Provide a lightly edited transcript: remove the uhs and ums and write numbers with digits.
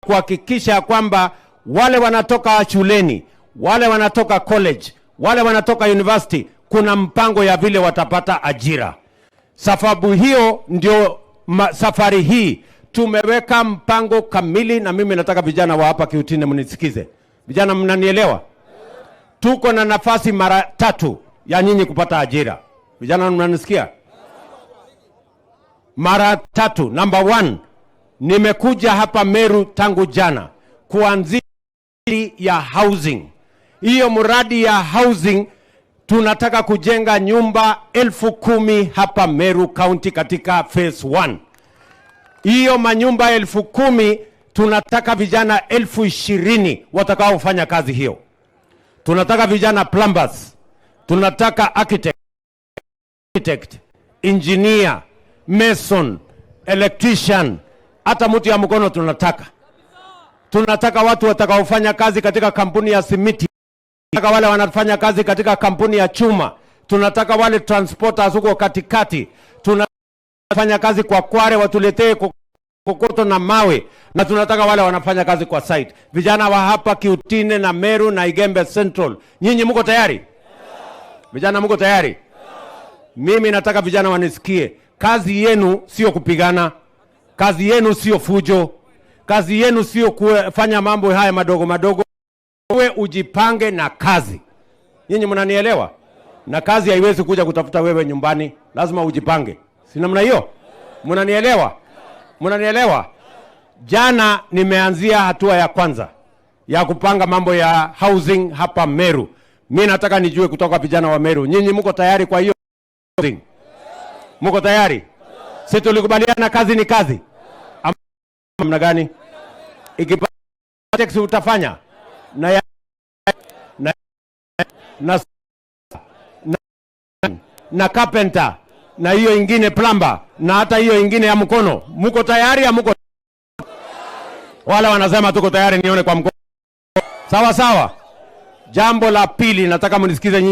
kuhakikisha kwamba wale wanatoka shuleni, wale wanatoka college, wale wanatoka university, kuna mpango ya vile watapata ajira. Sababu hiyo ndio safari hii tumeweka mpango kamili, na mimi nataka vijana wa hapa Kiutine mnisikize. Vijana mnanielewa? Tuko na nafasi mara 3 ya nyinyi kupata ajira. Vijana mnanisikia? Mara 3. Number 1, nimekuja hapa Meru tangu jana kuanzia ya housing. Hiyo mradi ya housing tunataka kujenga nyumba 10,000 hapa Meru County katika phase 1. Hiyo manyumba 10,000 tunataka vijana 20,000 watakaofanya kazi hiyo. Tunataka vijana plumbers, tunataka architect, engineer, mason, electrician, hata mtu ya mkono tunataka. Tunataka watu watakaofanya kazi katika kampuni ya simiti. Tunataka wale wanafanya kazi katika kampuni ya chuma. Tunataka wale transporters huko katikati. Tunafanya kazi kwa Kware watuletee kokoto na mawe, na tunataka wale wanafanya kazi kwa site. Vijana wa hapa Kiutine na Meru na Igembe Central, nyinyi mko tayari? Vijana mko tayari? Mimi nataka vijana wanisikie. Kazi yenu sio kupigana. Kazi yenu sio fujo. Kazi yenu sio kufanya mambo haya madogo madogo. Wewe ujipange na kazi. Nyinyi mnanielewa? Na kazi haiwezi kuja kutafuta wewe nyumbani. Lazima ujipange. Si namna hiyo? Mnanielewa? Mnanielewa? Jana nimeanzia hatua ya kwanza ya kupanga mambo ya housing hapa Meru. Mimi nataka nijue kutoka vijana wa Meru, nyinyi mko tayari kwa hiyo housing? Mko tayari? Sisi tulikubaliana kazi ni kazi. Namna gani? Ikipata tax utafanya na carpenter na hiyo ingine plumber na hata hiyo ingine ya mkono. Mko tayari ya mko? Wale wanasema tuko tayari, nione kwa mkono. Sawa sawa. Jambo la pili nataka mnisikize nyinyi.